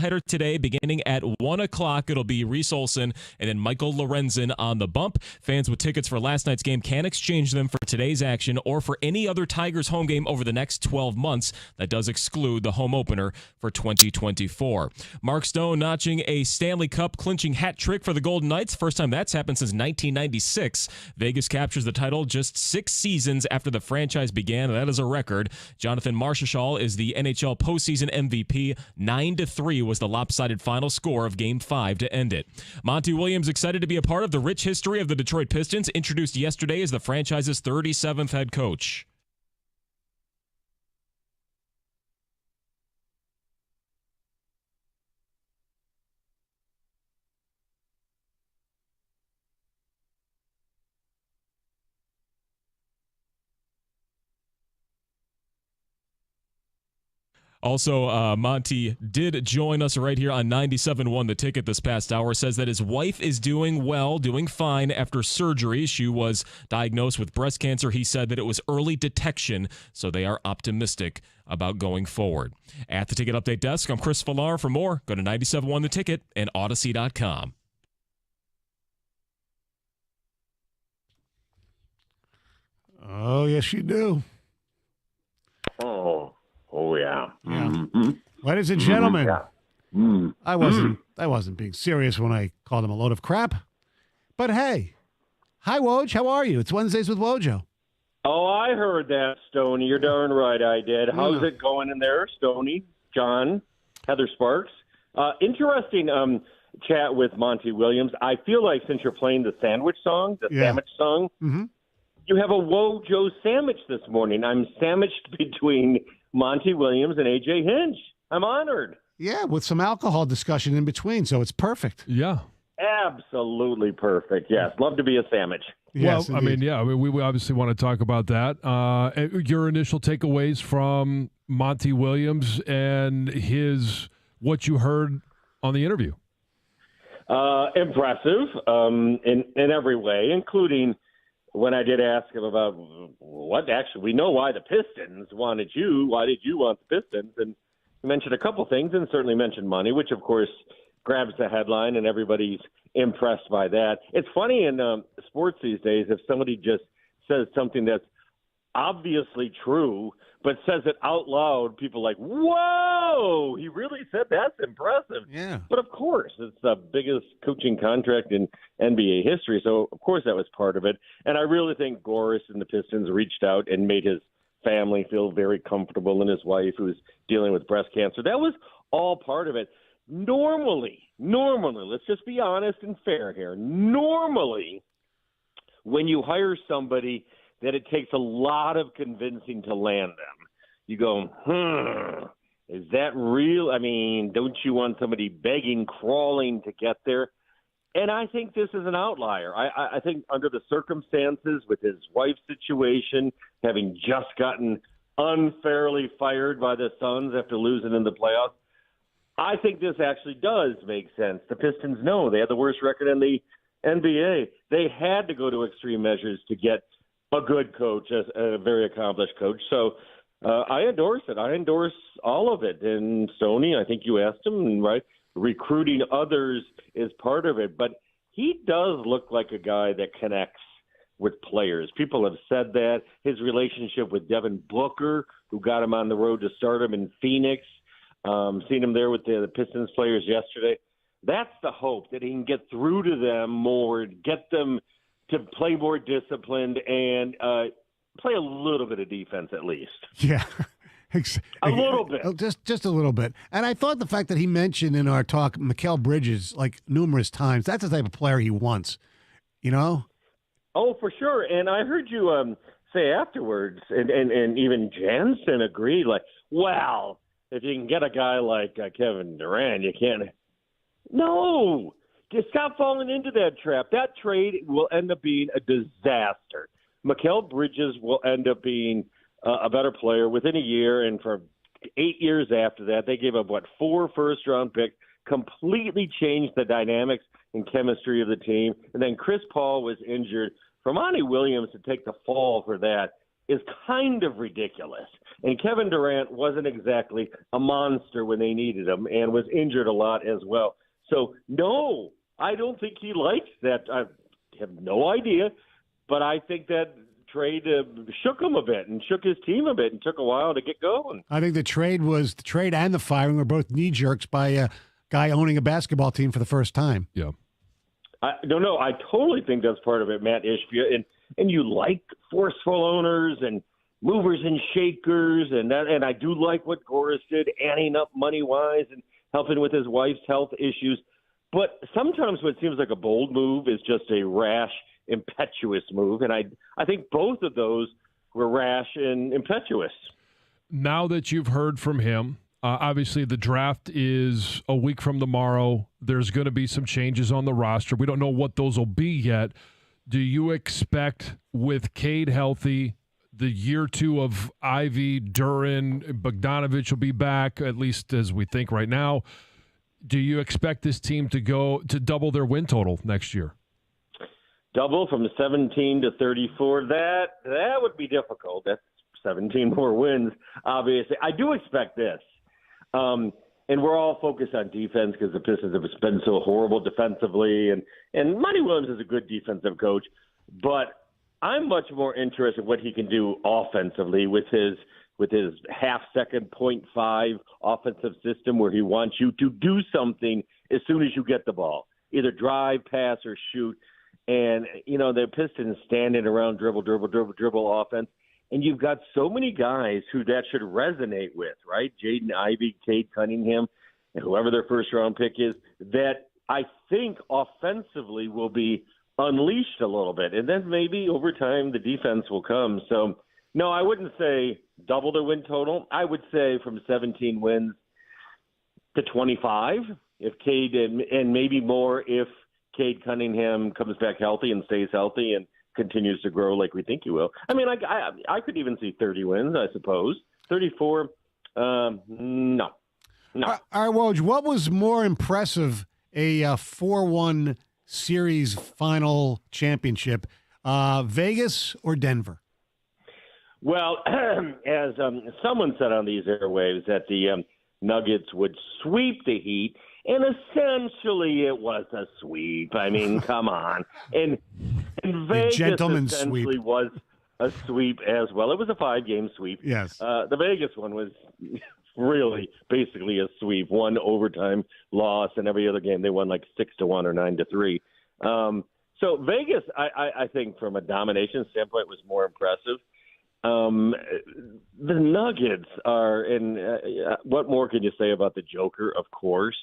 Header today beginning at 1 o'clock. It'll be Reese Olson and then Michael Lorenzen on the bump. Fans with tickets for last night's game can exchange them for today's action or for any other Tigers home game over the next 12 months. That does exclude the home opener for 2024. Mark Stone notching a Stanley Cup clinching hat trick for the Golden Knights. First time that's happened since 1996. Vegas captures the title just 6 seasons after the franchise began. That is a record. Jonathan Marchessault is the NHL postseason MVP. 9-3 was the lopsided final score of Game 5 to end it. Monty Williams excited to be a part of the rich history of the Detroit Pistons, introduced yesterday as the franchise's 37th head coach. Also, Monty did join us right here on 97.1 The Ticket this past hour. Says that his wife is doing well, doing fine after surgery. She was diagnosed with breast cancer. He said that it was early detection, so they are optimistic about going forward. At the Ticket Update Desk, I'm Chris Villar. For more, go to 97.1 The Ticket and Odyssey.com. Oh, yes, you do. Oh, yeah. Mm-hmm. Ladies and gentlemen, I wasn't being serious when I called him a load of crap. But hey, hi, Woj. How are you? It's Wednesdays with Wojo. Oh, I heard that, Stoney. You're darn right I did. How's it going in there, Stoney, John, Heather Sparks? Interesting chat with Monty Williams. I feel like since you're playing the sandwich song, sandwich song, you have a Wojo sandwich this morning. I'm sandwiched between Monty Williams and A.J. Hinch. I'm honored. Yeah, with some alcohol discussion in between, so it's perfect. Yeah. Absolutely perfect. Yes, love to be a sandwich. Yes, well, we obviously want to talk about that. Your initial takeaways from Monty Williams and what you heard on the interview. Impressive in every way, including when I did ask him about we know why the Pistons wanted you. Why did you want the Pistons? And he mentioned a couple things and certainly mentioned money, which, of course, grabs the headline and everybody's impressed by that. It's funny in sports these days if somebody just says something that's obviously true but says it out loud, people are like, whoa, he really said that's impressive. Yeah. But, of course, it's the biggest coaching contract in NBA history, so, of course, that was part of it. And I really think Goris and the Pistons reached out and made his family feel very comfortable and his wife, who was dealing with breast cancer. That was all part of it. Normally, let's just be honest and fair here. Normally, when you hire somebody that it takes a lot of convincing to land them, you go, is that real? I mean, don't you want somebody begging, crawling to get there? And I think this is an outlier. I think under the circumstances with his wife's situation, having just gotten unfairly fired by the Suns after losing in the playoffs, I think this actually does make sense. The Pistons know they had the worst record in the NBA. They had to go to extreme measures to get a good coach, a very accomplished coach. So I endorse it. I endorse all of it. And Stoney, I think you asked him, right? Recruiting others is part of it. But he does look like a guy that connects with players. People have said that. His relationship with Devin Booker, who got him on the road to stardom in Phoenix, seen him there with the Pistons players yesterday. That's the hope, that he can get through to them more, get them to play more disciplined and play a little bit of defense at least. Yeah. A little bit. Just a little bit. And I thought the fact that he mentioned in our talk Mikal Bridges like numerous times, that's the type of player he wants, you know? Oh, for sure. And I heard you say afterwards, and even Jansen agreed, like, well, if you can get a guy like Kevin Durant, you can't. No. Just stop falling into that trap. That trade will end up being a disaster. Mikal Bridges will end up being a better player within a year, and for 8 years after that, they gave up, 4 first-round picks, completely changed the dynamics and chemistry of the team. And then Chris Paul was injured. For Monty Williams to take the fall for that is kind of ridiculous. And Kevin Durant wasn't exactly a monster when they needed him and was injured a lot as well. So, no, I don't think he likes that. I have no idea, but I think that trade shook him a bit and shook his team a bit and took a while to get going. I think the trade and the firing were both knee jerks by a guy owning a basketball team for the first time. Yeah. I don't know. I totally think that's part of it, Matt Ishbia. And you like forceful owners and movers and shakers, and I do like what Goris did, anting up money-wise and helping with his wife's health issues. But sometimes what seems like a bold move is just a rash, impetuous move, and I think both of those were rash and impetuous. Now that you've heard from him, obviously the draft is a week from tomorrow. There's going to be some changes on the roster. We don't know what those will be yet. Do you expect, with Cade healthy, the year two of Ivy, Duran, Bogdanovich will be back, at least as we think right now? Do you expect this team to double their win total next year? Double from 17 to 34, that would be difficult. That's 17 more wins, obviously. I do expect this. And we're all focused on defense because the Pistons have been so horrible defensively. And Monty Williams is a good defensive coach. But I'm much more interested in what he can do offensively with his half-second 0.5 offensive system where he wants you to do something as soon as you get the ball, either drive, pass, or shoot. And, the Pistons standing around dribble offense. And you've got so many guys who that should resonate with, right? Jaden Ivey, Cade Cunningham, and whoever their first-round pick is, that I think offensively will be unleashed a little bit. And then maybe over time the defense will come. So, no, I wouldn't say double their win total. I would say from 17 wins to 25 if Cade and maybe more if Cade Cunningham comes back healthy and stays healthy and continues to grow like we think he will. I mean, I could even see 30 wins, I suppose. 34, no. All right, Woj, what was more impressive, a 4-1 series final championship, Vegas or Denver? Well, as someone said on these airwaves that the Nuggets would sweep the Heat, and essentially it was a sweep. I mean, come on. And Vegas essentially was a sweep as well. It was a 5-game sweep. Yes. The Vegas one was really basically a sweep. One overtime loss, and every other game they won like 6-1 or 9-3. So Vegas, I think from a domination standpoint, was more impressive. The Nuggets are, and what more can you say about the Joker? Of course,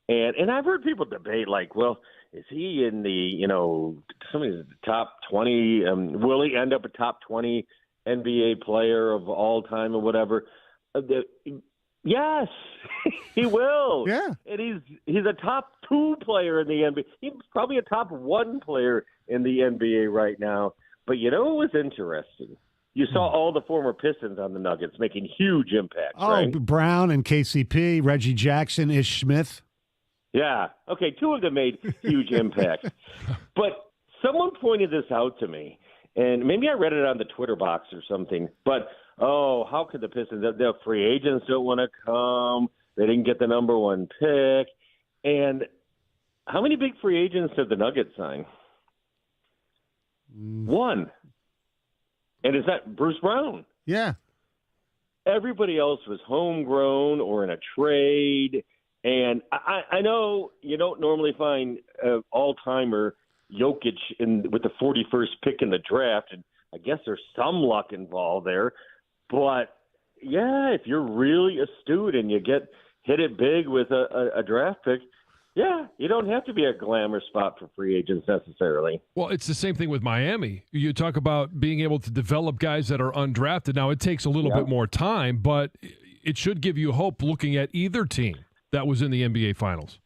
and I've heard people debate like, well, is he in the somebody's top 20? Will he end up a top 20 NBA player of all time or whatever? Yes, he will. Yeah, and he's a top 2 player in the NBA. He's probably a top 1 player in the NBA right now. But it was interesting. You saw all the former Pistons on the Nuggets making huge impacts, right? Brown and KCP, Reggie Jackson, Ish Smith. Yeah. Okay, 2 of them made huge impacts. But someone pointed this out to me, and maybe I read it on the Twitter box or something, but, how could the Pistons, the free agents don't want to come, they didn't get the number 1 pick, and how many big free agents did the Nuggets sign? 1. And is that Bruce Brown? Yeah. Everybody else was homegrown or in a trade. And I know you don't normally find all-timer Jokic with the 41st pick in the draft, and I guess there's some luck involved there. But, yeah, if you're really astute and you hit it big with a draft pick, yeah, you don't have to be a glamour spot for free agents necessarily. Well, it's the same thing with Miami. You talk about being able to develop guys that are undrafted. Now, it takes a little bit more time, but it should give you hope looking at either team that was in the NBA Finals.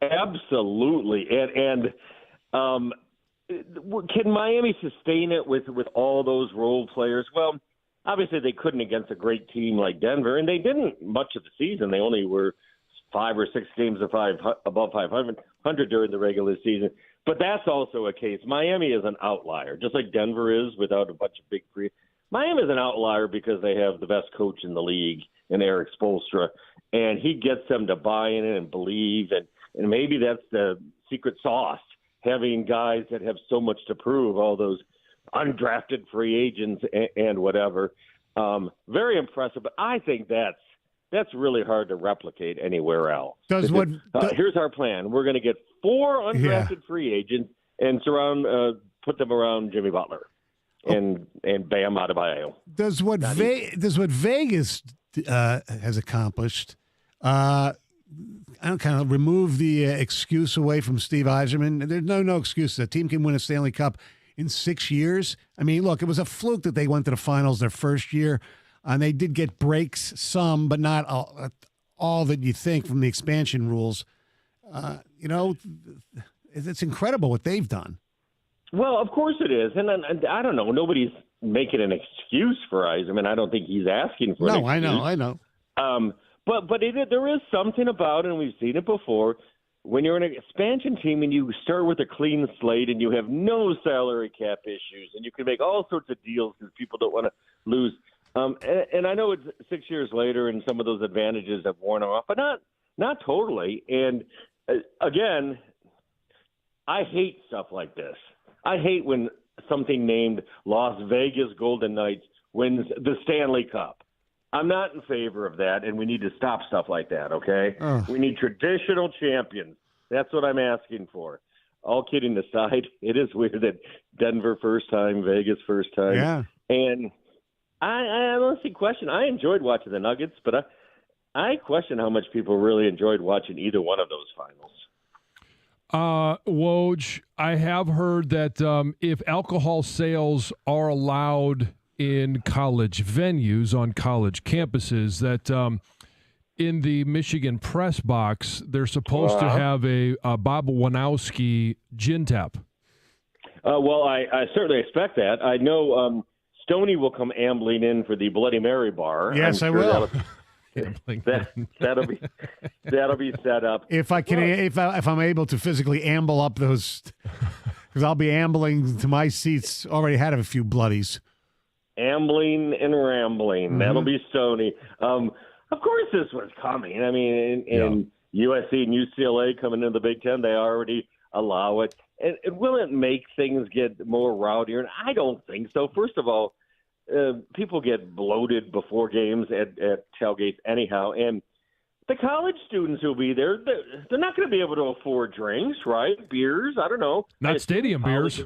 Absolutely. And can Miami sustain it with all those role players? Well, obviously they couldn't against a great team like Denver, and they didn't much of the season. They only were 5 or 6 games above 500 during the regular season. But that's also a case. Miami is an outlier, just like Denver is without a bunch of big free. Miami's an outlier because they have the best coach in the league in Eric Spoelstra, and he gets them to buy in it and believe, and maybe that's the secret sauce, having guys that have so much to prove, all those undrafted free agents and whatever. Very impressive, but I think that's really hard to replicate anywhere else. Here's our plan. We're going to get 4 undrafted free agents and put them around Jimmy Butler and Bam Adebayo. Does what Vegas has accomplished kind of remove the excuse away from Steve Yzerman? There's no excuse. The team can win a Stanley Cup in 6 years. I mean, look, it was a fluke that they went to the finals their first year, and they did get breaks, some, but not all that you think from the expansion rules. It's incredible what they've done. Well, of course it is, and I don't know. Nobody's making an excuse for Yzerman. I don't think he's asking for an excuse. I know. But there is something about it, and we've seen it before. When you're an expansion team and you start with a clean slate and you have no salary cap issues and you can make all sorts of deals because people don't want to lose. And I know it's 6 years later and some of those advantages have worn off, but not totally. And again, I hate stuff like this. I hate when something named Las Vegas Golden Knights wins the Stanley Cup. I'm not in favor of that, and we need to stop stuff like that, okay? We need traditional champions. That's what I'm asking for. All kidding aside, it is weird that Denver first time, Vegas first time. Yeah. And I honestly question. I enjoyed watching the Nuggets, but I question how much people really enjoyed watching either one of those finals. Woj, I have heard that if alcohol sales are allowed in college venues on college campuses, that in the Michigan press box, they're supposed to have a Bob Wanowski gin tap. Well, I certainly expect that. I know Stoney will come ambling in for the Bloody Mary bar. Yes, I will. That'll be set up. If I'm able to physically amble up those, because I'll be ambling to my seats. Already had a few bloodies. Ambling and rambling. Mm-hmm. That'll be Stoney. Of course, this was coming. I mean, in USC and UCLA coming into the Big Ten, they already allow it. And will it make things get more rowdier? And I don't think so. First of all, people get bloated before games at tailgates anyhow. And the college students who'll be there, they're not going to be able to afford drinks, right? Beers, I don't know. Not stadium beers.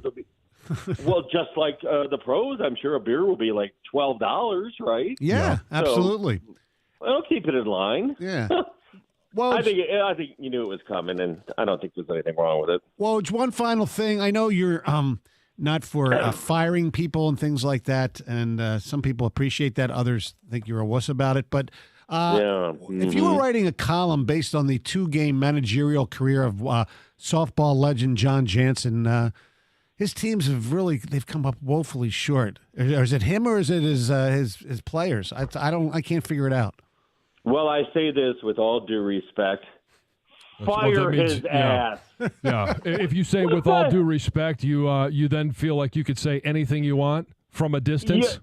Well, just like the pros, I'm sure a beer will be like $12, right? Yeah, absolutely. Well, keep it in line. Yeah. Well, I think you knew it was coming, and I don't think there's anything wrong with it. Well, one final thing. I know you're not for firing people and things like that, and some people appreciate that. Others think you're a wuss about it. But if you were writing a column based on the 2-game managerial career of softball legend John Jansen, his teams they've come up woefully short. Or is it him or is it his players? I can't figure it out. Well, I say this with all due respect. Fire his ass. Yeah. If you say with all due respect, you then feel like you could say anything you want from a distance?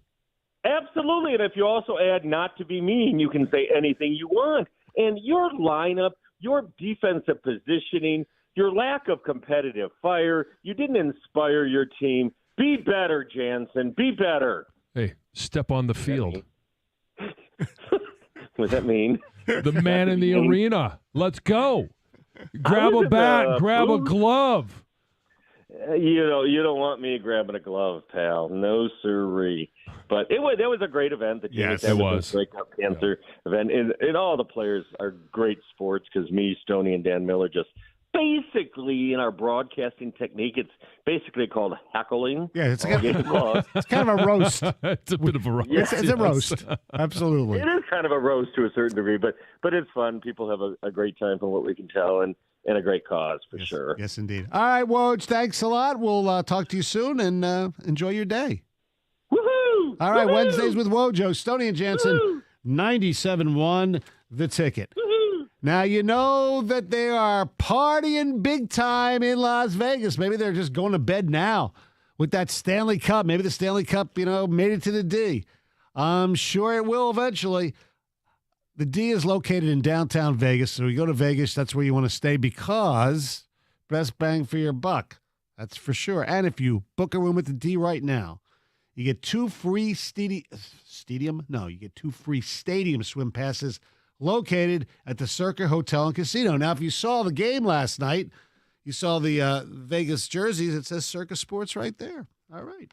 Yeah, absolutely. And if you also add not to be mean, you can say anything you want. And your lineup, your defensive positioning, your lack of competitive fire, you didn't inspire your team. Be better, Jansen. Be better. Hey, step on the field. What does that mean? The man in the arena. Let's go. Grab a bat. Grab a glove. You don't want me grabbing a glove, pal. No sirree. But that was a great event. Yes, it was. A breakout cancer event. And all the players are great sports because me, Stoney, and Dan Miller just basically, in our broadcasting technique, it's basically called heckling. Yeah, it's kind of a roast. It's a bit of a roast. It's a roast. Absolutely. It is kind of a roast to a certain degree, but it's fun. People have a great time from what we can tell, and a great cause for sure. Yes, indeed. All right, Woj, thanks a lot. We'll talk to you soon, and enjoy your day. Woohoo! All right, Woo-hoo! Wednesdays with Wojo, Stoney and Jansen, 97.1 The Ticket. Now, you know that they are partying big time in Las Vegas. Maybe they're just going to bed now. with that Stanley Cup. Maybe the Stanley Cup, made it to the D. I'm sure it will eventually. The D is located in downtown Vegas. So you go to Vegas, that's where you want to stay because best bang for your buck. That's for sure. And if you book a room at the D right now, you get 2 free you get 2 free stadium swim passes located at the Circa Hotel and Casino. Now, if you saw the game last night, you saw the Vegas jerseys. It says Circa Sports right there. All right.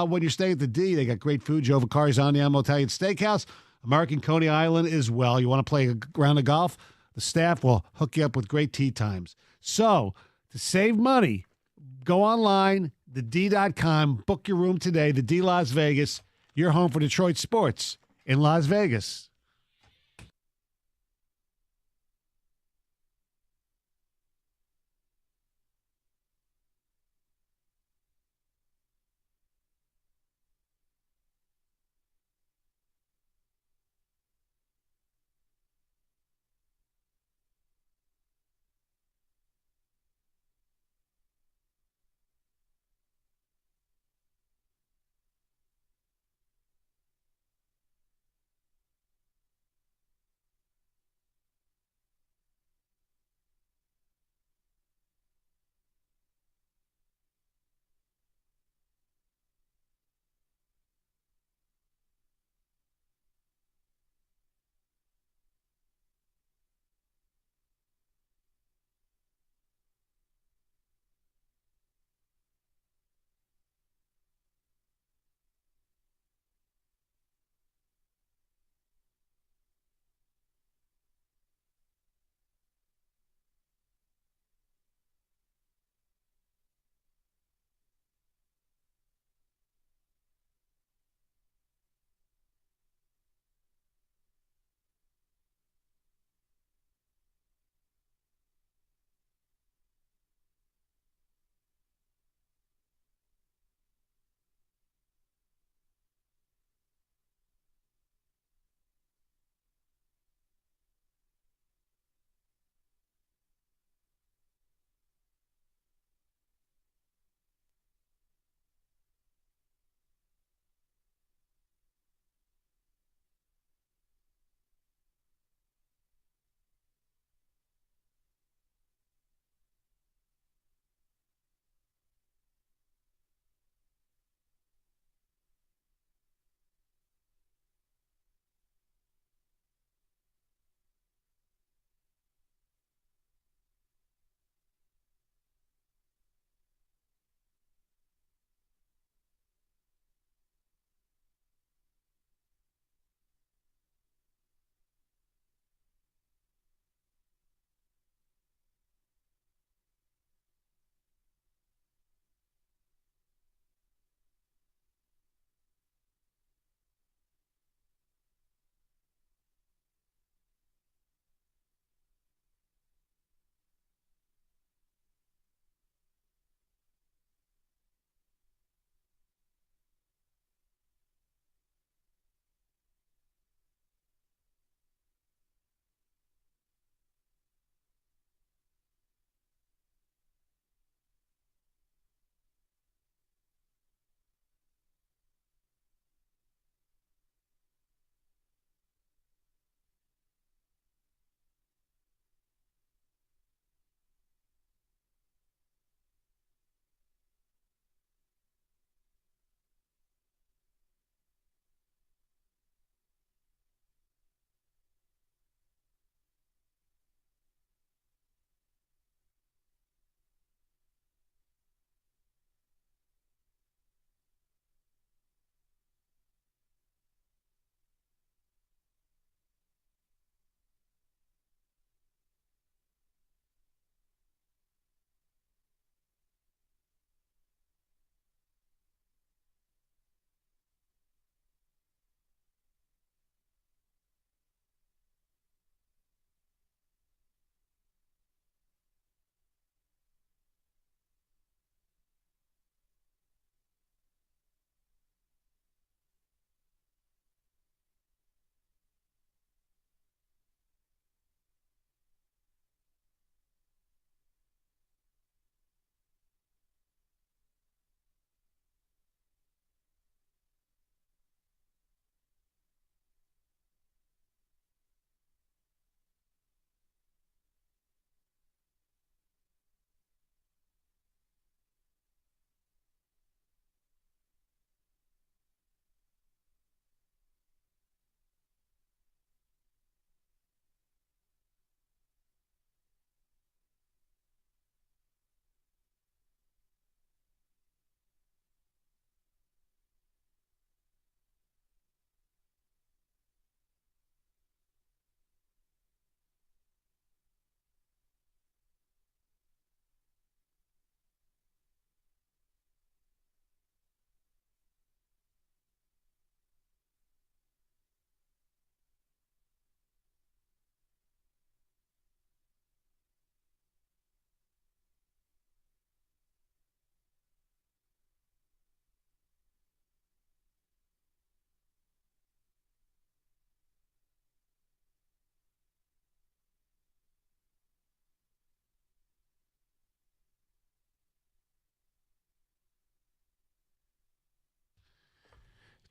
When you're staying at the D, they got great food. Joe Vicari's Andiamo Italian Steakhouse, American Coney Island as well. You want to play a round of golf? The staff will hook you up with great tee times. So, to save money, go online, thed.com, book your room today. The D Las Vegas, your home for Detroit sports in Las Vegas.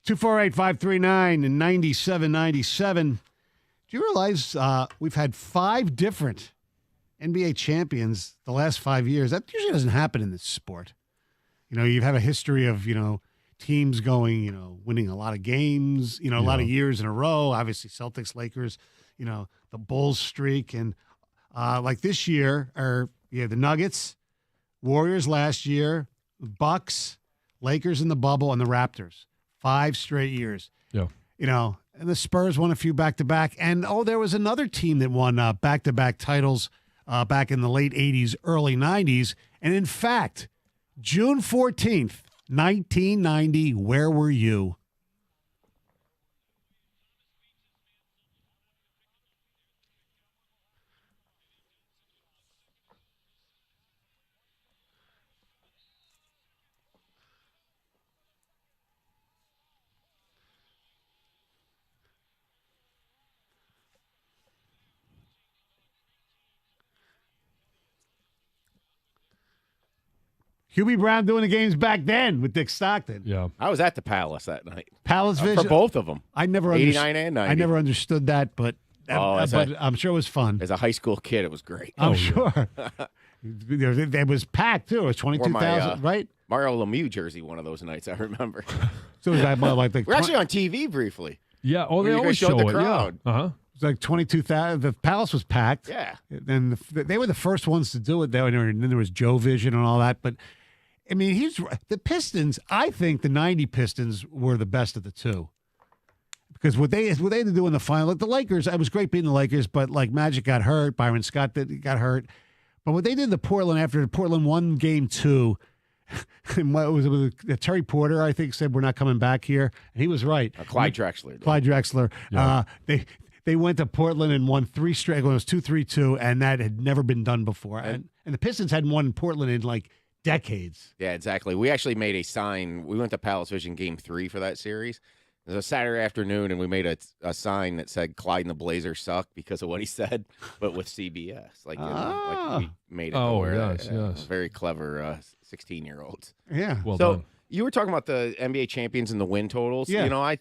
248-539-9797. Do you realize we've had 5 different NBA champions the last 5 years? That usually doesn't happen in this sport. You have a history of, teams going, winning a lot of games, a lot of years in a row. Obviously, Celtics, Lakers, the Bulls streak. And like this year, the Nuggets, Warriors last year, Bucks, Lakers in the bubble, and the Raptors. 5 straight years. Yeah. And the Spurs won a few back-to-back. And, there was another team that won back-to-back titles back in the late 80s, early 90s. And, in fact, June 14th, 1990, where were you? Hubie Brown doing the games back then with Dick Stockton. Yeah. I was at the Palace that night. Palace Vision. For both of them. I never 89 and 90. I never understood that, but I'm sure it was fun. As a high school kid, it was great. I'm sure. It was packed, too. It was 22,000, right? Mario Lemieux jersey one of those nights, I remember. So it was we're actually on TV briefly. Yeah. Oh, they You always guys showed show the it. crowd. Yeah. Uh-huh. It was like 22,000. The Palace was packed. Yeah. And they were the first ones to do it. And then there was Joe Vision and all that. But, I mean, the Pistons, I think the 90 Pistons were the best of the two. Because what they had to do in the final, like the Lakers, it was great beating the Lakers, but like Magic got hurt, Byron Scott got hurt. But what they did to Portland after Portland won game 2, and what was it? Terry Porter, I think, said we're not coming back here, and he was right. Clyde Drexler. Clyde Drexler. Yeah. They went to Portland and won 3 straight. It was 2-3-2, and that had never been done before. And the Pistons hadn't won Portland in like decades. Yeah, exactly. We actually made a sign. We went to Palace Vision Game 3 for that series. It was a Saturday afternoon, and we made a sign that said Clyde and the Blazers suck because of what he said, but with CBS. Like we made it. Oh, yes. Very clever 16-year-olds. Yeah. Well so done. you were talking about the NBA champions and the win totals. Yeah.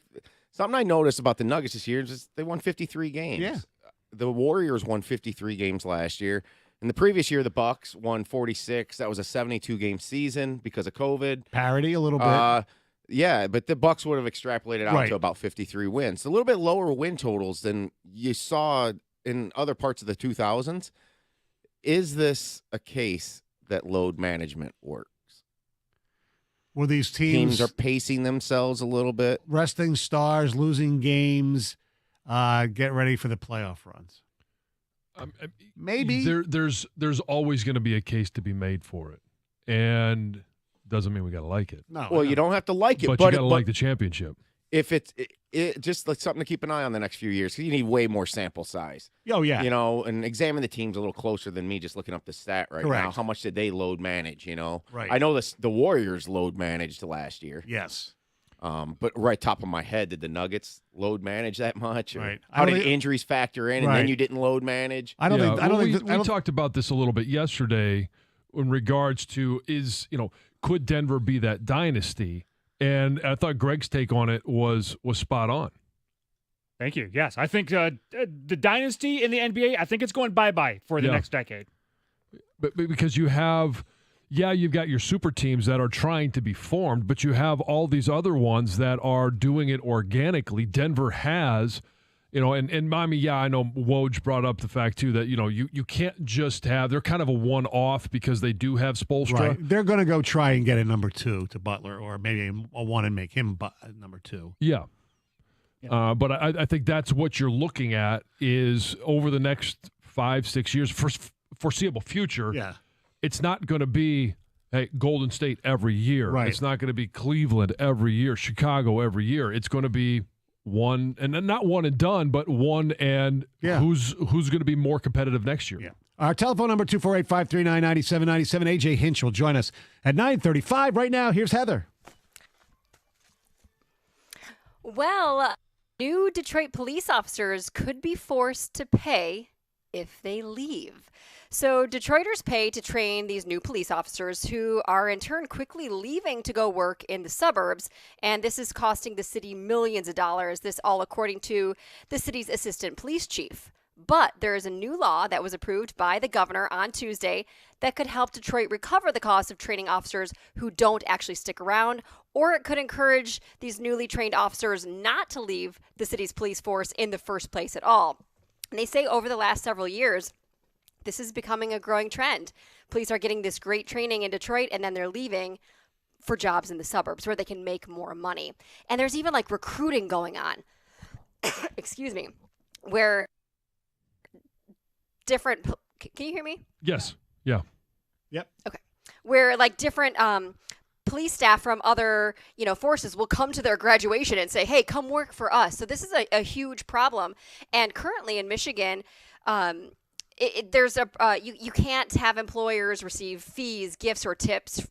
Something I noticed about the Nuggets this year is they won 53 games. Yeah. The Warriors won 53 games last year. In the previous year, the Bucks won 46. That was a 72-game season because of COVID. Parity a little bit. Yeah, but the Bucks would have extrapolated out Right. to about 53 wins. A little bit lower win totals than you saw in other parts of the 2000s. Is this a case that load management works? Were these Teams are pacing themselves a little bit. resting stars, losing games, get ready for the playoff runs? Maybe. There's always going to be a case to be made for it, and doesn't mean we got to like it. No. Well, you don't have to like it, But you got to like the championship. if it's just like something to keep an eye on the next few years, because you need way more sample size. Oh, yeah. And examine the teams a little closer than me just looking up the stat right Correct. now. How much did they load manage? Right. I know the Warriors load managed last year. Yes. But right top of my head, did the Nuggets load manage that much? Or Right. How did injuries factor in, and Right. then you didn't load manage? I don't think. We talked about this a little bit yesterday in regards to could Denver be that dynasty? And I thought Greg's take on it was spot on. Thank you. Yes, I think the dynasty in the NBA, I think it's going bye-bye for the next decade. But because you've got your super teams that are trying to be formed, but you have all these other ones that are doing it organically. Denver has, and Miami, I know Woj brought up the fact, too, that, you can't just have – they're kind of a one-off because they do have Spoelstra. Right. They're going to go try and get a number 2 to Butler, or maybe a 1 and make him number 2. Yeah. But I think that's what you're looking at is over the next 5-6 years, foreseeable future. Yeah. It's not going to be Golden State every year. Right. It's not going to be Cleveland every year, Chicago every year. It's going to be one, and not one and done, but one and who's going to be more competitive next year. Yeah. Our telephone number, 248-539-9797. A.J. Hinch will join us at 9:35. Right now, here's Heather. Well, new Detroit police officers could be forced to pay if they leave. So Detroiters pay to train these new police officers who are in turn quickly leaving to go work in the suburbs. And this is costing the city millions of dollars. This all according to the city's assistant police chief. But there is a new law that was approved by the governor on Tuesday that could help Detroit recover the cost of training officers who don't actually stick around, or it could encourage these newly trained officers not to leave the city's police force in the first place at all. And they say over the last several years, this is becoming a growing trend. Police are getting this great training in Detroit, and then they're leaving for jobs in the suburbs where they can make more money. And there's even like recruiting going on, excuse me, where different, can you hear me? Yes. Yeah. Yep. Okay. Where like different police staff from other, forces will come to their graduation and say, hey, come work for us. So this is a huge problem. And currently in Michigan, there's you can't have employers receive fees, gifts, or tips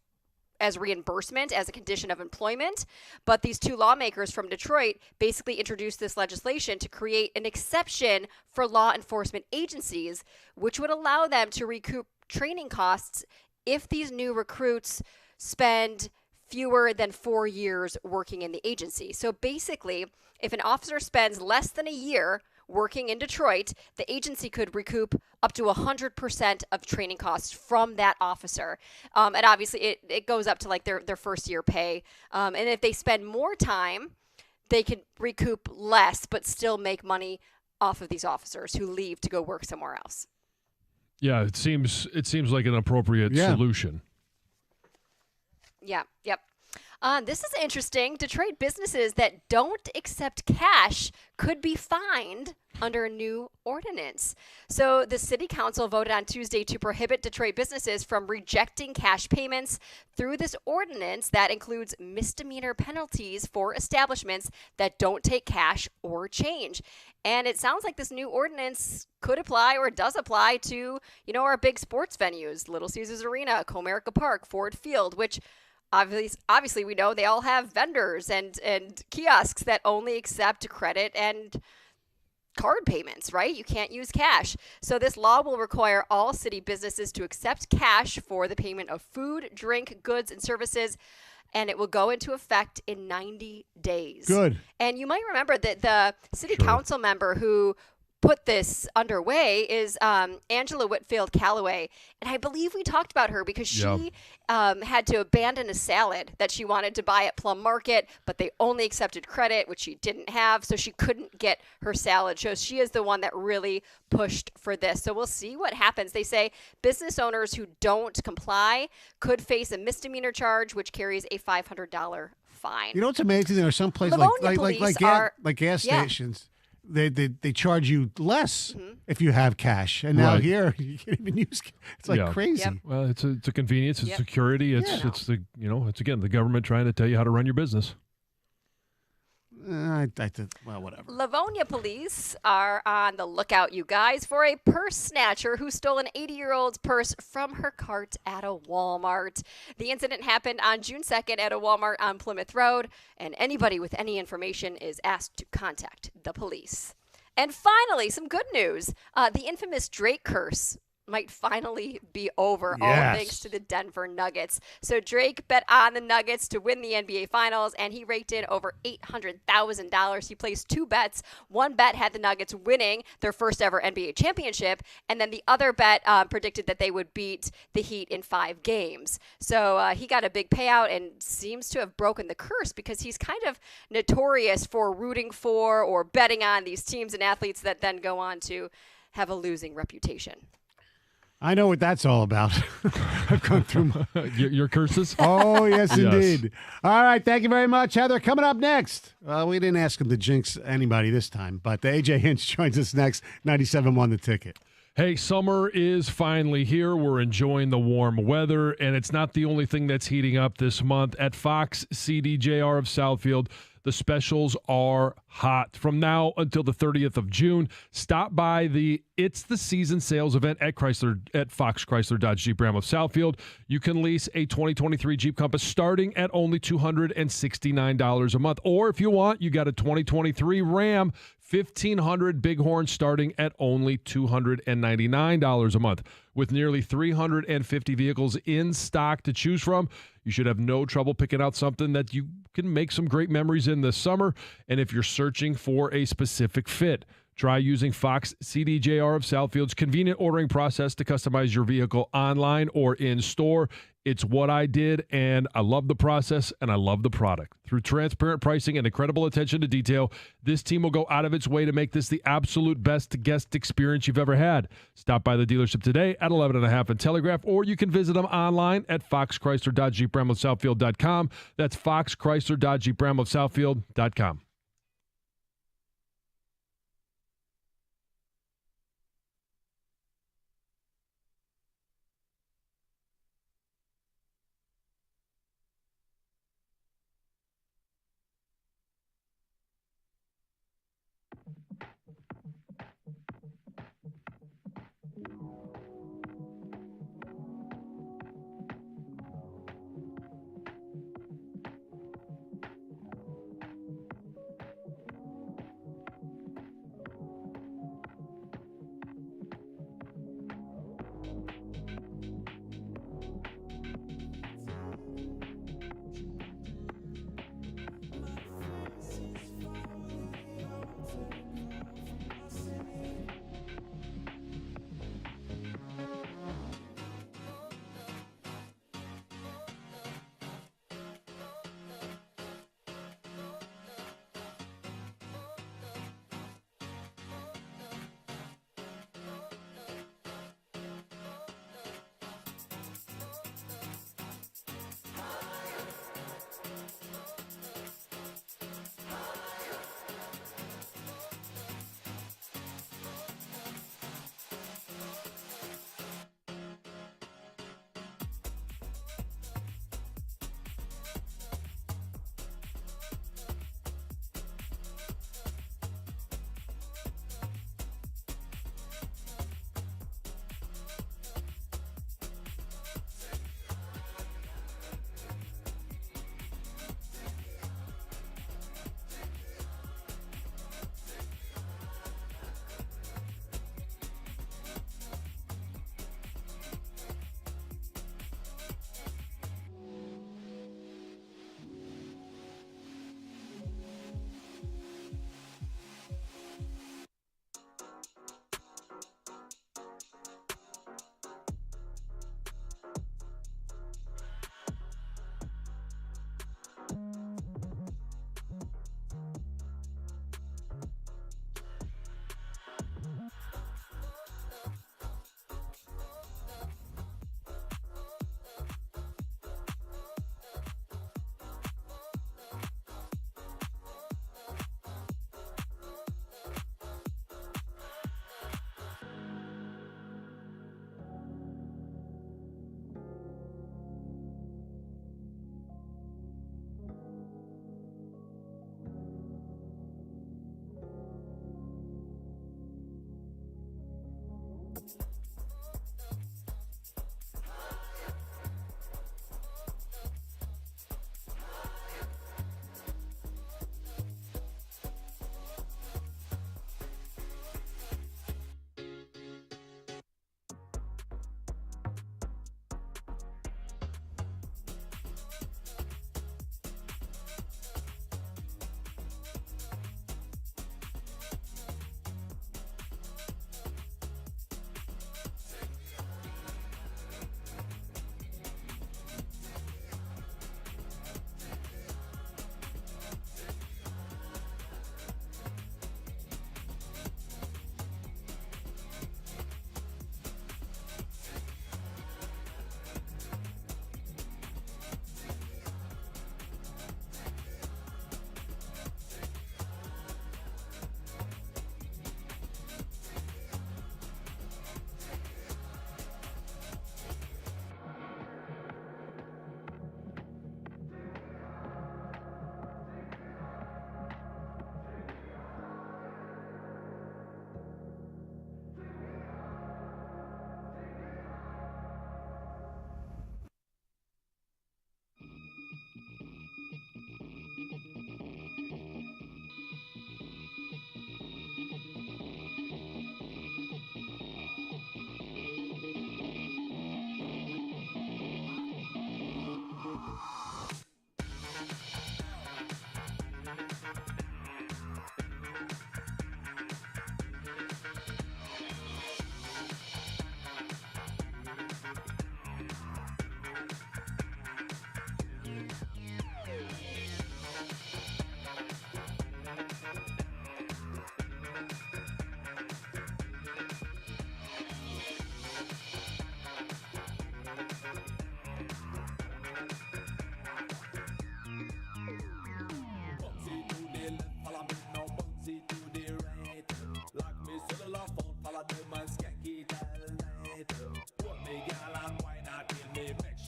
as reimbursement as a condition of employment. But these two lawmakers from Detroit basically introduced this legislation to create an exception for law enforcement agencies, which would allow them to recoup training costs if these new recruits spend fewer than 4 years working in the agency. So basically, if an officer spends less than a year working in Detroit, the agency could recoup up to 100% of training costs from that officer. And obviously it goes up to like their first year pay. And if they spend more time, they can recoup less, but still make money off of these officers who leave to go work somewhere else. Yeah, it seems like an appropriate solution. Yeah, yep. This is interesting. Detroit businesses that don't accept cash could be fined under a new ordinance. So the city council voted on Tuesday to prohibit Detroit businesses from rejecting cash payments through this ordinance that includes misdemeanor penalties for establishments that don't take cash or change. And it sounds like this new ordinance could apply or does apply to, our big sports venues, Little Caesars Arena, Comerica Park, Ford Field, which obviously we know they all have vendors and kiosks that only accept credit and card payments, right? You can't use cash. So this law will require all city businesses to accept cash for the payment of food, drink, goods, and services, and it will go into effect in 90 days. Good. And you might remember that the city council member who put this underway is Angela Whitfield Calloway. And I believe we talked about her because she had to abandon a salad that she wanted to buy at Plum Market, but they only accepted credit, which she didn't have, so she couldn't get her salad. So she is the one that really pushed for this. So we'll see what happens. They say business owners who don't comply could face a misdemeanor charge, which carries a $500 fine. You know what's amazing? There are some places like gas stations. They charge you less if you have cash, and now here you can't even use. It's like crazy. Yep. Well, it's a convenience, it's security, it's it's again the government trying to tell you how to run your business. Whatever. Livonia police are on the lookout, you guys, for a purse snatcher who stole an 80-year-old's purse from her cart at a Walmart. The incident happened on June 2nd at a Walmart on Plymouth Road, and anybody with any information is asked to contact the police. And finally, some good news. The infamous Drake curse might finally be over, all thanks to the Denver Nuggets. So Drake bet on the Nuggets to win the NBA Finals, and he raked in over $800,000. He placed two bets. One bet had the Nuggets winning their first ever NBA championship, and then the other bet predicted that they would beat the Heat in 5 games. So he got a big payout and seems to have broken the curse because he's kind of notorious for rooting for or betting on these teams and athletes that then go on to have a losing reputation. I know what that's all about. I've gone through your curses. Oh, yes, indeed. All right. Thank you very much, Heather. Coming up next. We didn't ask him to jinx anybody this time, but AJ Hinch joins us next. 97.1 The Ticket. Hey, summer is finally here. We're enjoying the warm weather, and it's not the only thing that's heating up this month. At Fox CDJR of Southfield, the specials are hot. From now until the 30th of June, stop by the It's the Season sales event at Fox Chrysler Dodge Jeep Ram of Southfield. You can lease a 2023 Jeep Compass starting at only $269 a month. Or if you want, you got a 2023 Ram 1500 Bighorn starting at only $299 a month. With nearly 350 vehicles in stock to choose from, you should have no trouble picking out something that you can make some great memories in this summer. And if you're searching for a specific fit, try using Fox CDJR of Southfield's convenient ordering process to customize your vehicle online or in store. It's what I did, and I love the process, and I love the product. Through transparent pricing and incredible attention to detail, this team will go out of its way to make this the absolute best guest experience you've ever had. Stop by the dealership today at 11.5 and Telegraph, or you can visit them online at foxchrysler.jeepramofsouthfield.com. That's foxchrysler.jeepramofsouthfield.com.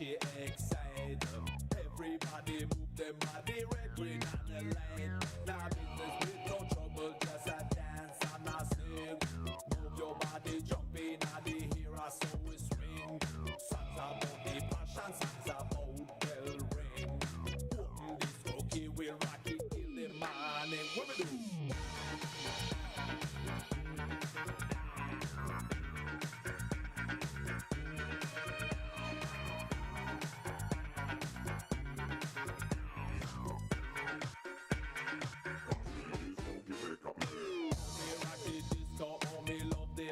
she excited. Everybody move them body, red, green, and the light. Now business with no trouble, just a dance and a sing. Move your body, jump in and the hero, so we swing. Songs about the passion, songs about bell ring. Open this cookie, we'll rock it till the morning. What we do?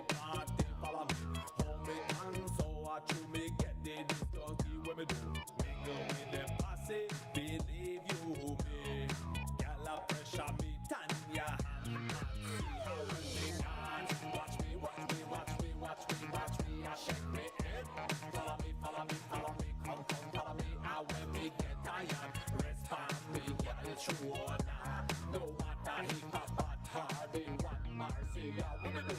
Party, follow me, hold me and so I chew me get the disco key when me do. Mingle with them posse, believe you me. Gala pressure me, turn your hand and see how we dance. Watch me, watch me, watch me, watch me, watch me, I shake me head. Follow me, follow me, follow me, come, follow me. I when me get tired, respond me, get it true or not. No matter hip hop, but hard, they want mercy, yeah, what me do?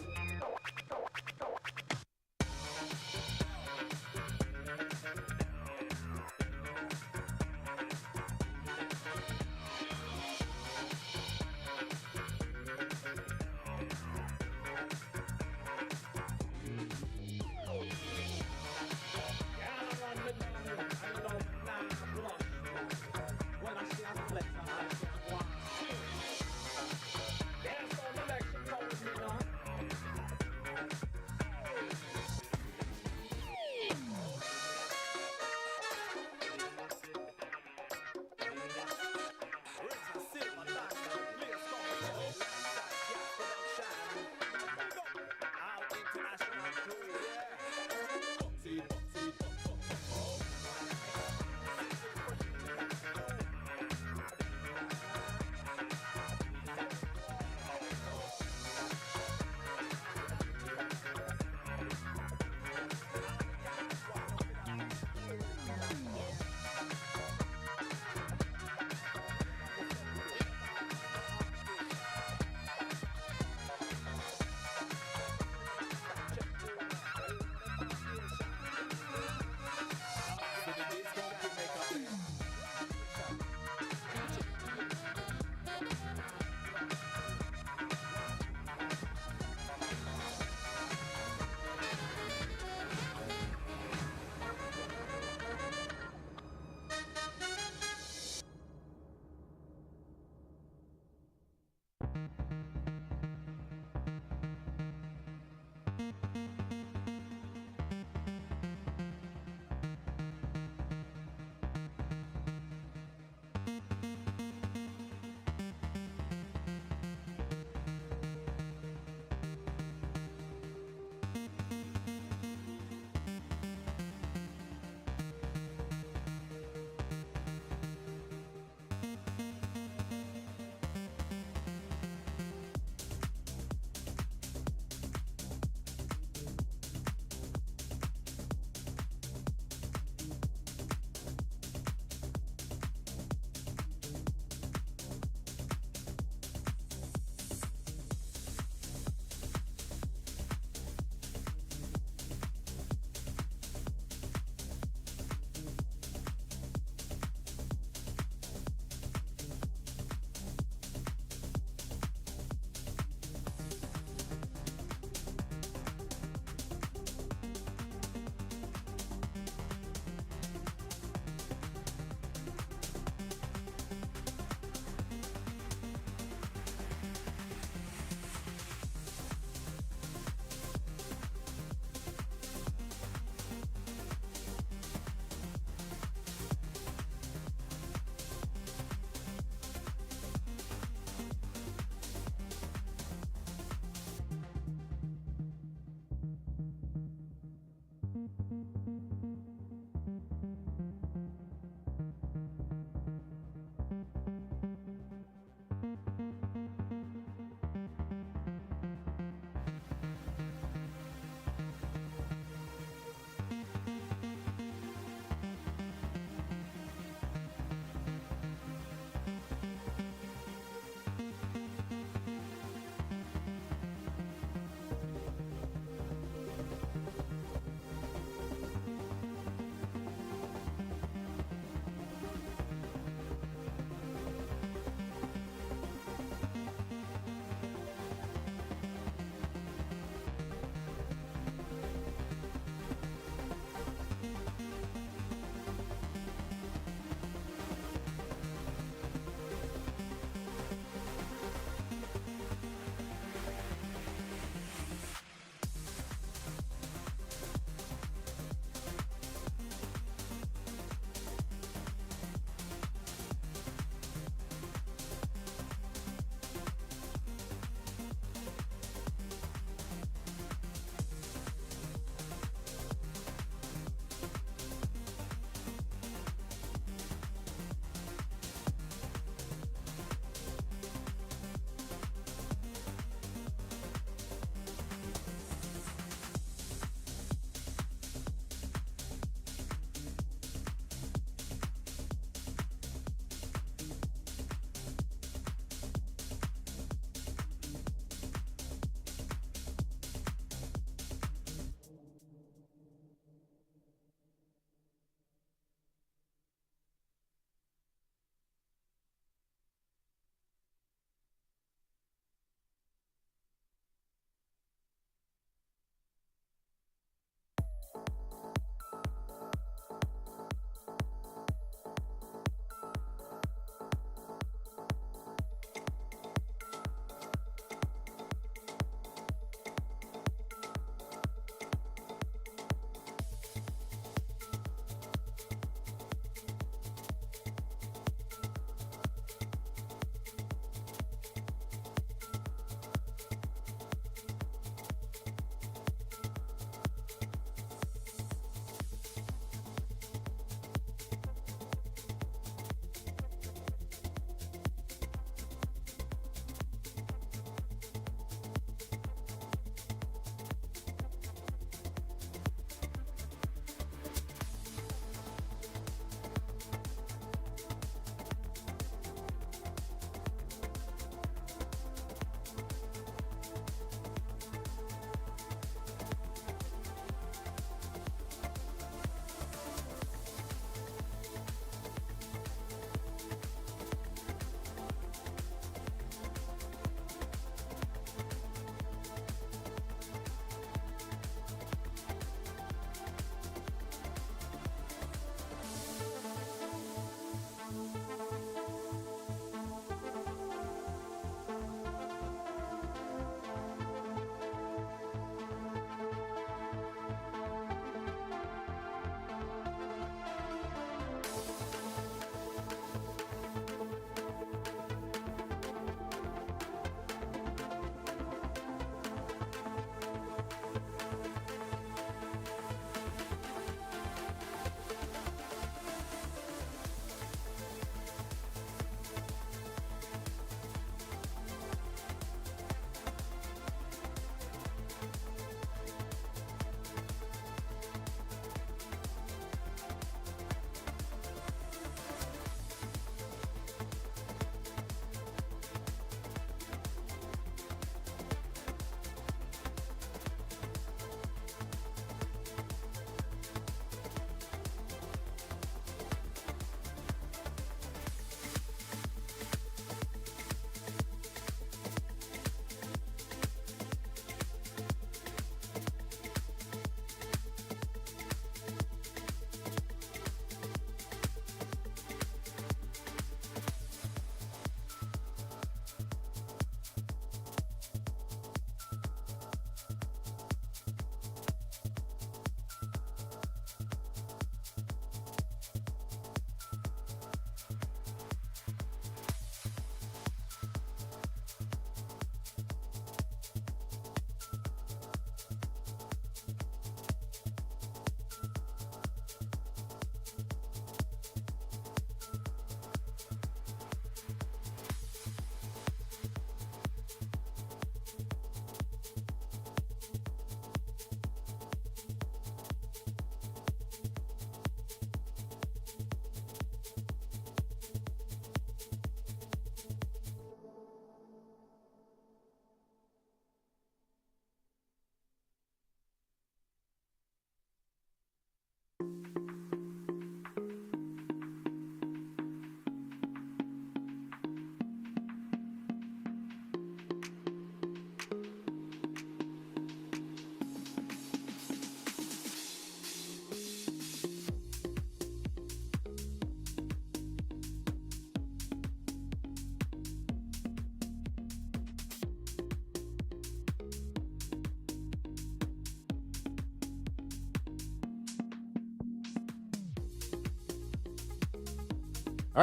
All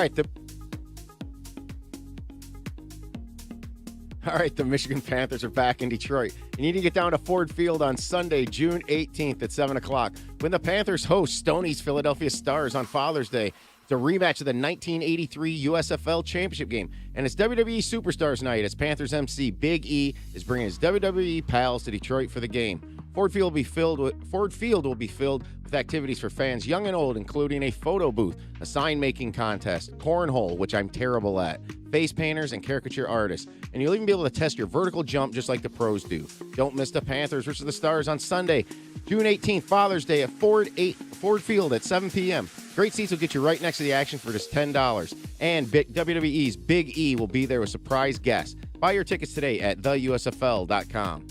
right, the Michigan Panthers are back in Detroit. You need to get down to Ford Field on Sunday, June 18th at 7 o'clock when the Panthers host Stoney's Philadelphia Stars on Father's Day. It's a rematch of the 1983 USFL Championship game, and it's WWE Superstars Night as Panthers MC Big E is bringing his WWE pals to Detroit for the game. Ford Field will be filled with activities for fans young and old, including a photo booth, a sign-making contest, cornhole, which I'm terrible at, face painters, and caricature artists. And you'll even be able to test your vertical jump just like the pros do. Don't miss the Panthers versus the Stars on Sunday, June 18th, Father's Day at Ford Field at 7 p.m. Great seats will get you right next to the action for just $10. And WWE's Big E will be there with surprise guests. Buy your tickets today at theusfl.com.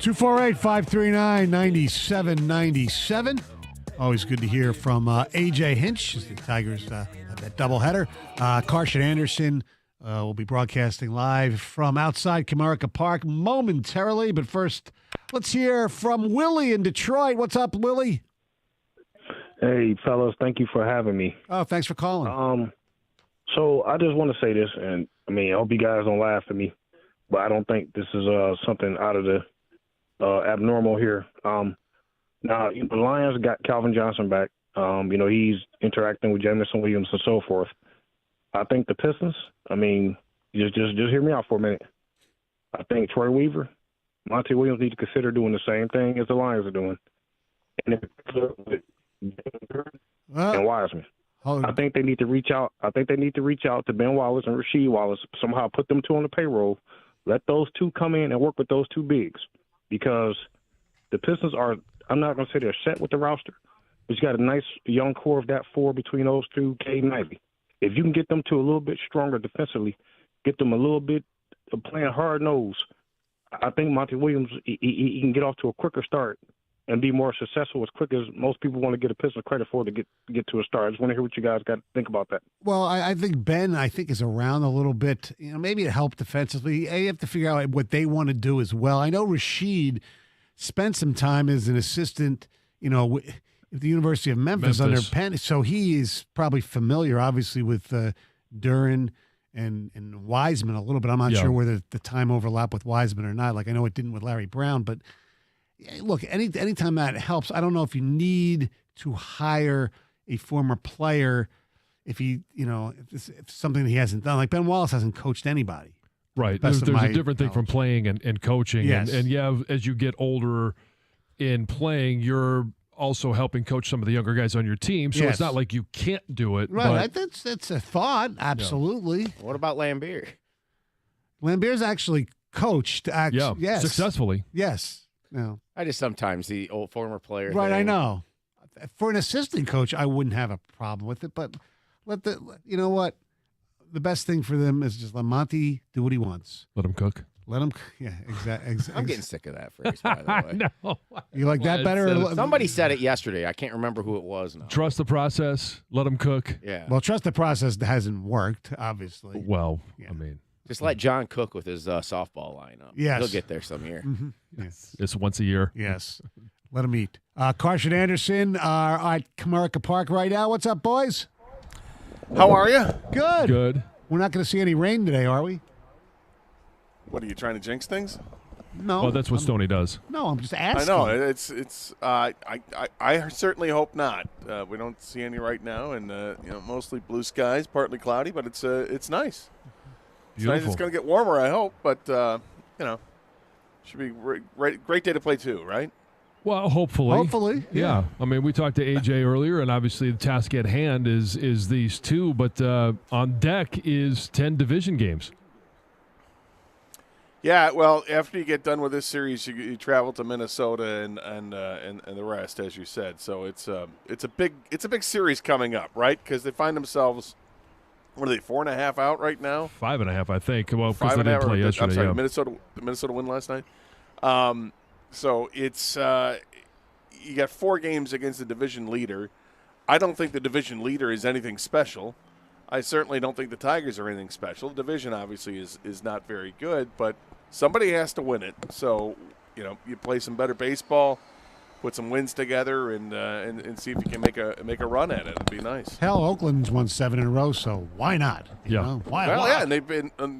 248-539-9797. Always good to hear from A.J. Hinch as the Tigers have that doubleheader. Carson Anderson will be broadcasting live from outside Comerica Park momentarily. But first, let's hear from Willie in Detroit. What's up, Willie? Hey, fellas, thank you for having me. Oh, thanks for calling. So I just want to say this, and I mean, I hope you guys don't laugh at me, but I don't think this is something out of the abnormal here. Now, the Lions got Calvin Johnson back. He's interacting with Jamison Williams and so forth. I think the Pistons, I mean, just hear me out for a minute. I think Troy Weaver, Monty Williams need to consider doing the same thing as the Lions are doing. And and Wiseman. I think they need to reach out. I think they need to reach out to Ben Wallace and Rasheed Wallace, somehow put them two on the payroll. Let those two come in and work with those two bigs, because the Pistons are, I'm not going to say they're set with the roster, but you got a nice young core of that four between those two, Cade and Ivy. If you can get them to a little bit stronger defensively, get them a little bit of playing hard nose, I think Monty Williams, he can get off to a quicker start and be more successful as quick as most people want to get a Pistons credit for to get to a start. I just want to hear what you guys got to think about that. Well, I think Ben, is around a little bit. Maybe it helped defensively. You have to figure out what they want to do as well. I know Rasheed spent some time as an assistant, at the University of Memphis under Penn, so he is probably familiar, obviously, with Duren and Wiseman a little bit. I'm not sure whether the time overlap with Wiseman or not. Like, I know it didn't with Larry Brown, but look, anytime that helps. I don't know if you need to hire a former player if if something he hasn't done. Like Ben Wallace hasn't coached anybody. Right. There's a different thing from playing and coaching. Yes. And as you get older in playing, you're also helping coach some of the younger guys on your team. So it's not like you can't do it. Right. That's a thought. Absolutely. Yeah. What about Lambert? Lambert's actually coached. Yes. Successfully. Yes. No. I just sometimes the old former player. Right, thing. I know. For an assistant coach, I wouldn't have a problem with it, but you know what? The best thing for them is just let Monty do what he wants. Let him cook. Exactly. I'm getting sick of that phrase, by the way. No. You like that better? Somebody said it yesterday. I can't remember who it was now. Trust the process. Let him cook. Yeah. Well, trust the process hasn't worked, obviously. Well, Yeah. I mean. Just let John cook with his softball lineup. Yes. He'll get there some year. Mm-hmm. Yes. It's once a year. Yes. Let him eat. Carson Anderson at Comerica Park right now. What's up, boys? How are you? Good. Good. We're not going to see any rain today, are we? What, are you trying to jinx things? No. Well, that's what Stoney does. No, I'm just asking. I know it's. I certainly hope not. We don't see any right now, and mostly blue skies, partly cloudy, but it's nice. Beautiful. It's going to get warmer, I hope, but should be great day to play too, right? Well, hopefully. Hopefully. Yeah. I mean, we talked to AJ earlier, and obviously the task at hand is these two, but on deck is 10 division games. Yeah, well, after you get done with this series, you travel to Minnesota and the rest, as you said. So it's a big series coming up, right? Because they find themselves, what are they, 4.5 out right now? 5.5, I think. Well, because they didn't play yesterday. I'm sorry, yeah. the Minnesota win last night. So it's you got 4 games against the division leader. I don't think the division leader is anything special. I certainly don't think the Tigers are anything special. The division obviously is not very good, but somebody has to win it. So, you play some better baseball, put some wins together, and see if you can make a run at it. It'd be nice. Hell, Oakland's won 7 in a row, so why not? Yeah. Why? Yeah, and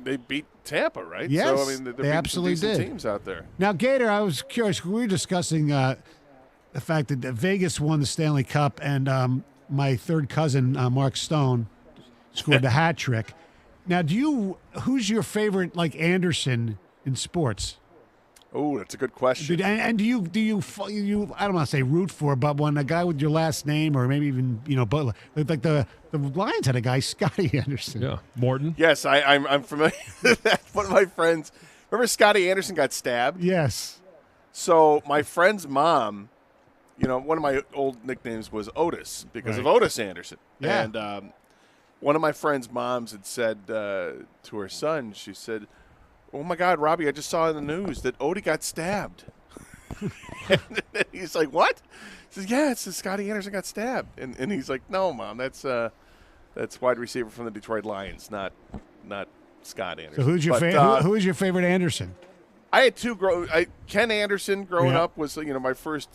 they beat Tampa, right? Yes, so, I mean, they absolutely some decent did. teams out there. Now, Gator, I was curious. We were discussing the fact that Vegas won the Stanley Cup, and my third cousin, Mark Stone, scored the hat trick. Now, who's your favorite, like Anderson, in sports? Oh, that's a good question. And do you I don't want to say root for, but when a guy with your last name, or maybe even but like the Lions had a guy, Scotty Anderson. Yeah, Morton. Yes, I'm familiar with that. One of my friends, remember Scotty Anderson got stabbed? Yes. So my friend's mom, one of my old nicknames was Otis because of Otis Anderson. Yeah. And one of my friend's moms had said to her son, she said, "Oh my God, Robbie! I just saw in the news that Odie got stabbed." And he's like, what? He says, yeah, it's Scotty Anderson got stabbed. And he's like, no, Mom, that's wide receiver from the Detroit Lions, not Scott Anderson. So who's your who is your favorite Anderson? I had two. Ken Anderson growing up was my first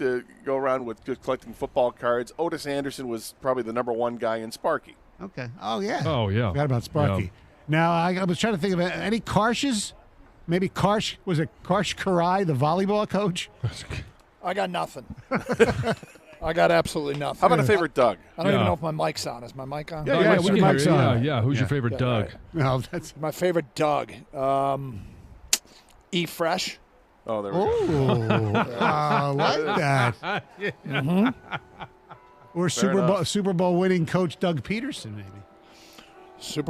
go around with just collecting football cards. Otis Anderson was probably the number one guy in Sparky. Okay. Oh yeah. Forgot about Sparky. Yeah. Now I was trying to think of any Karshes. Maybe Karsh was it Karsh Karai, the volleyball coach? I got nothing. I got absolutely nothing. How about a favorite Doug? I don't even know if my mic's on. Is my mic on? Yeah, we mic's can hear you. on. Yeah. Who's your favorite Doug? Right. No, that's My favorite Doug. E Fresh. Oh, there we go. I like that. Or Super Bowl winning coach Doug Peterson, maybe. Super